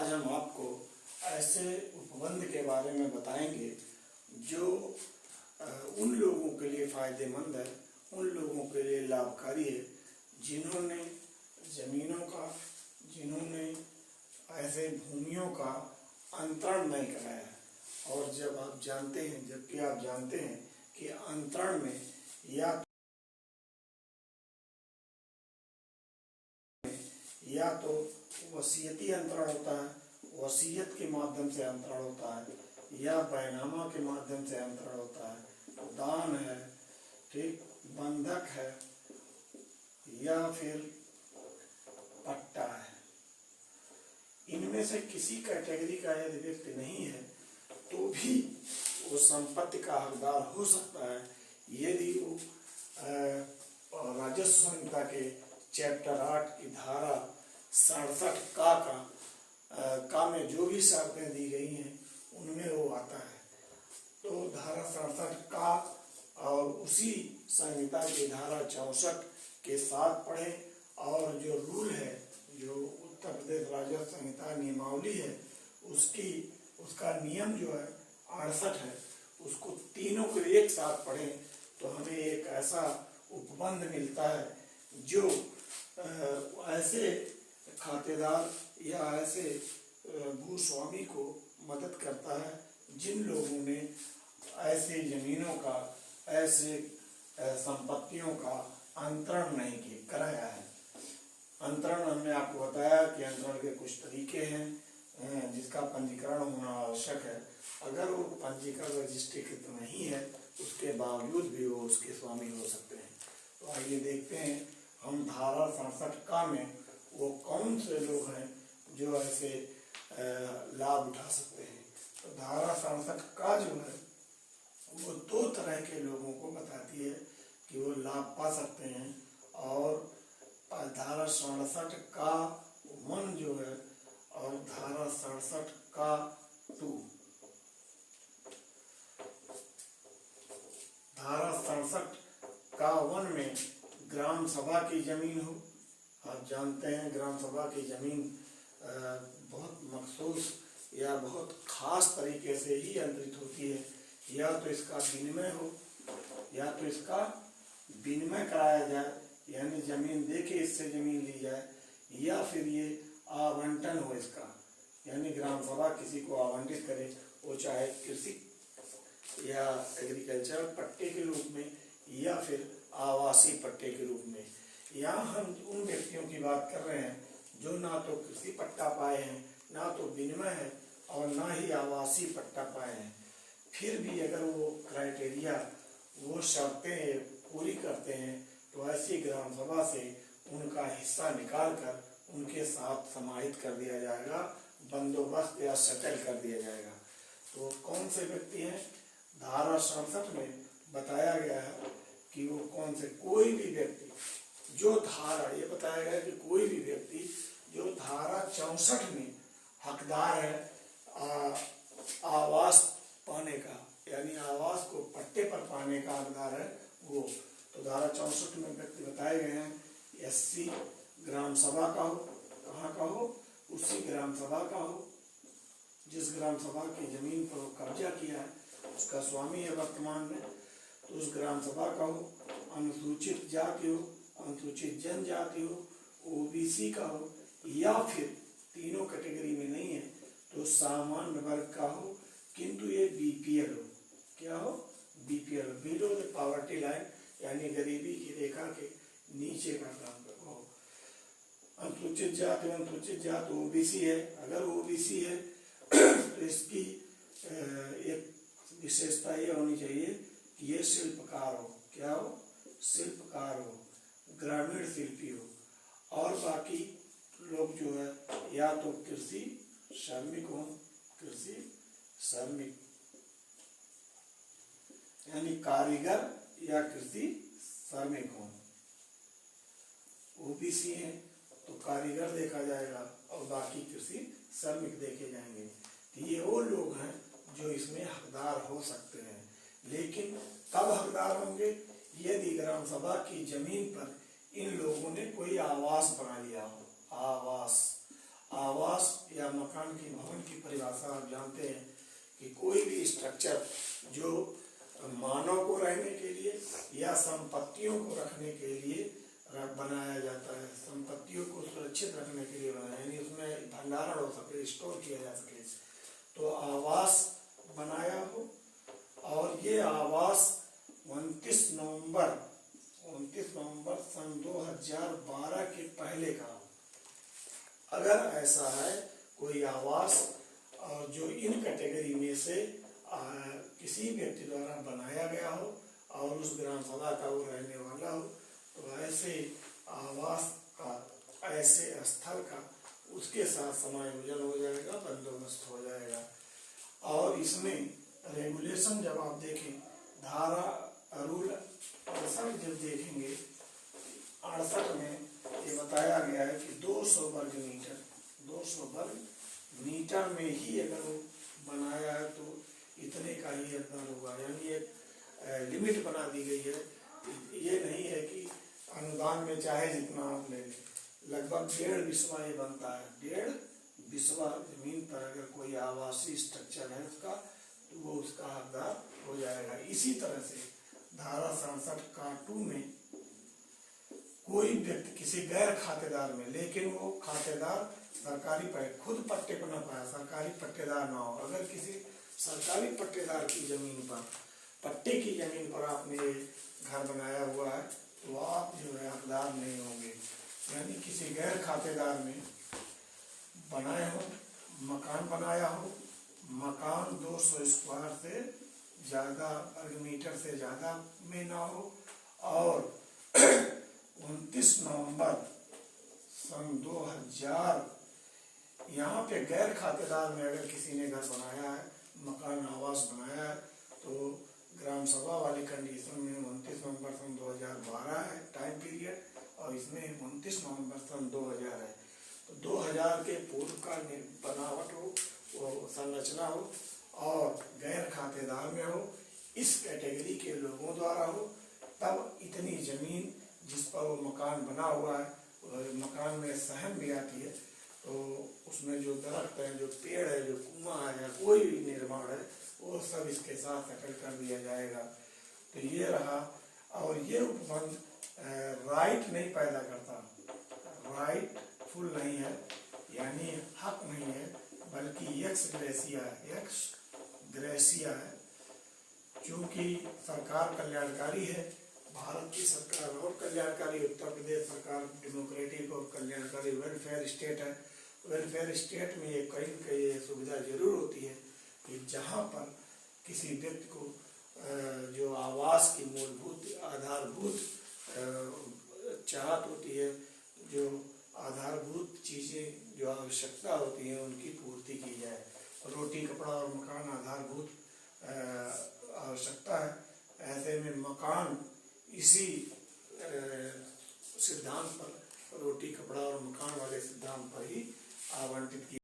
आज हम आपको ऐसे उपबंध के बारे में बताएंगे जो उन लोगों के लिए फायदेमंद है, उन लोगों के लिए लाभकारी है जिन्होंने जमीनों का, जिन्होंने ऐसे भूमियों का अंतरण नहीं कराया है। और जब आप जानते हैं, जबकि आप जानते हैं कि अंतरण में या तो वसीयती अंतरण होता है, वसीयत के माध्यम से अंतरण होता है, या बैनामा के माध्यम से अंतरण होता है, दान है, ठीक, बंधक है, या फिर पट्टा है। इनमें से किसी कैटेगरी का यदि व्यक्ति नहीं है तो भी वो संपत्ति का हकदार हो सकता है यदि वो राजस्व संहिता के चैप्टर 8 की धारा 67 का में जो भी शर्तें दी गई हैं उनमें वो आता है। तो धारा 67 का और उसी संहिता की धारा 64 के साथ पढ़े, और जो रूल है, जो उत्तर प्रदेश राजस्व संहिता नियमावली है, उसका नियम जो है 68 है, उसको तीनों को एक साथ पढ़ें तो हमें एक ऐसा उपबंध मिलता है जो ऐसे खातेदार या ऐसे भूस्वामी को मदद करता है जिन लोगों ने ऐसे जमीनों का, ऐसे संपत्तियों का अंतरण नहीं कराया है। अंतरण हमने आपको बताया कि अंतरण के कुछ तरीके हैं जिसका पंजीकरण होना आवश्यक है। अगर वो पंजीकरण रजिस्ट्रीकृत नहीं है उसके बावजूद भी वो उसके स्वामी हो सकते हैं। तो आइए देखते हैं हम धारा 67 का में वो कौन से लोग हैं जो ऐसे लाभ उठा सकते हैं। तो धारा 67 का जो है वो 2 तरह के लोगों को बताती है कि वो लाभ पा सकते हैं। और धारा 67 का 1 जो है और धारा 67 का 2, धारा 67 का 1 में ग्राम सभा की जमीन हो। आप जानते हैं ग्राम सभा की जमीन बहुत मखसूस या बहुत खास तरीके से ही अंतरित होती है। या तो इसका विनिमय हो, या तो इसका विनिमय कराया जाए, यानी जमीन देके इससे जमीन ली जाए, या फिर ये आवंटन हो इसका, यानी ग्राम सभा किसी को आवंटित करे, वो चाहे कृषि या एग्रीकल्चर पट्टे के रूप में या फिर आवासीय पट्टे के रूप में। यहाँ हम उन व्यक्तियों की बात कर रहे हैं जो ना तो कृषि पट्टा पाए हैं, ना तो विनिमय है, और ना ही आवासीय पट्टा पाए हैं। फिर भी अगर वो क्राइटेरिया, वो शर्तें पूरी करते हैं तो ऐसी ग्राम सभा से उनका हिस्सा निकाल कर उनके साथ समाहित कर दिया जाएगा, बंदोबस्त या सेटल कर दिया जाएगा। तो कौन से व्यक्ति हैं? धारा 67 में बताया गया है कि वो कौन से, कोई भी व्यक्ति जो धारा, ये बताया गया कि कोई भी व्यक्ति जो धारा 64 में हकदार है आवास पाने का, यानी आवास को पट्टे पर पाने का हकदार है वो। तो धारा 64 में व्यक्ति बताए गए हैं। एससी ग्राम सभा का हो, कहाँ का हो? उसी ग्राम सभा का हो जिस ग्राम सभा की जमीन पर कब्जा किया है, उसका स्वामी है वर्तमान में, तो उस ग्राम सभा का हो। अनुसूचित जाति हो, अनुसूचित जनजाति हो, ओबीसी का हो, या फिर तीनों कैटेगरी में नहीं है तो सामान्य वर्ग का हो, किंतु ये बीपीएल हो। क्या हो? BPL, below the poverty line, यानी गरीबी की रेखा के नीचे का काम हो। अनुसूचित जाति, अनुसूचित जाति ओबीसी है। अगर ओबीसी है तो इसकी एक विशेषता ये होनी चाहिए कि ये शिल्पकार हो। क्या हो? शिल्पकार हो, ग्रामीण शिल्पी हो। और बाकी लोग जो है या तो कृषि श्रमिक हो, कृषि श्रमिक यानी कारीगर या कृषि श्रमिक हो। ओबीसी है तो कारीगर देखा जाएगा और बाकी कृषि श्रमिक देखे जाएंगे। ये वो लोग हैं जो इसमें हकदार हो सकते हैं। लेकिन कब हकदार होंगे? यदि ग्राम सभा की जमीन पर इन लोगों ने कोई आवास बना लिया हो। आवास या मकान भवन की परिभाषा आप जानते हैं कि कोई भी स्ट्रक्चर जो मानव को रहने के लिए या संपत्तियों को रखने के लिए बनाया जाता है, संपत्तियों को सुरक्षित रखने के लिए बनाया, यानी उसमें भंडारण हो सके, स्टोर किया जा सके, तो आवास बनाया हो। और ये आवास 29 नवंबर सन 2012 के पहले का हो। अगर ऐसा है कोई आवास और जो इन कैटेगरी में से किसी व्यक्ति द्वारा बनाया गया हो और उस ग्राम सभा का वो रहने वाला हो, तो ऐसे आवास का, ऐसे स्थल का उसके साथ समायोजन हो जाएगा, बंदोबस्त हो जाएगा। और इसमें रेगुलेशन जब आप देखें, धारा रूल 68 जब देखेंगे, 68 में ये बताया गया है कि 200 वर्ग मीटर में ही अगर वो बनाया है तो इतने का ही अंदर होगा, यानी एक लिमिट बना दी गई है। ये नहीं है कि अनुदान में चाहे जितना आप ले लें, लगभग 1.5 बिस्वा ये बनता है। 1.5 बिस्वा जमीन पर अगर कोई आवासीय स्ट्रक्चर है उसका, तो वो उसका हकदार हो जाएगा। इसी तरह से धारा 67 का 2 में कोई व्यक्ति किसी गैर खातेदार में, लेकिन वो खातेदार सरकारी खुद पट्टे को न पाया, सरकारी पट्टेदार ना हो, अगर किसी सरकारी पट्टेदार की जमीन पर, पट्टे की जमीन पर आपने घर बनाया हुआ है, तो आप जो है हकदार नहीं होंगे। यानी किसी गैर खातेदार में बनाए हो, मकान बनाया हो, मकान 200 स्क्वायर से ज़्यादा वर्ग मीटर से ज़्यादा में ना हो, और 29 नवंबर सन 2000 यहाँ पे गैर खातेदार में अगर किसी ने घर बनाया है, मकान आवास बनाया है, तो ग्राम सभा वाली कंडीशन में 29 नवंबर सन 2012 है टाइम पीरियड, और इसमें 29 नवंबर सन 2000 है। तो 2000 के पूर्व का बनावट हो, वो संरचना हो और गैर खातेदार में हो, इस कैटेगरी के लोगों द्वारा हो, तब इतनी जमीन जिस पर वो मकान बना हुआ है, मकान में सहन भी आती है, तो उसमें जो दरख्त है, जो पेड़ है, जो कुआं है या कोई भी निर्माण है, वो सब इसके साथ सेटल कर दिया जाएगा। तो ये रहा। और ये उपबंध राइट नहीं पैदा करता, राइट फुल नहीं है, यानी हक नहीं है, बल्कि एक्स ग्रेसिया है। चूंकि सरकार कल्याणकारी है, भारत की सरकार और कल्याणकारी, उत्तर प्रदेश सरकार डेमोक्रेटिक और कल्याणकारी वेलफेयर स्टेट है। वेलफेयर स्टेट में ये कई सुविधा जरूर होती है कि जहाँ पर किसी व्यक्ति को जो आवास की मूलभूत आधारभूत चाहत होती है, जो आधारभूत चीज़ें जो आवश्यकता होती है उनकी पूर्ति की जाए। रोटी कपड़ा और मकान आधारभूत आवश्यकता है। ऐसे में मकान इसी सिद्धांत पर, रोटी कपड़ा और मकान वाले सिद्धांत पर ही आवंटित किया।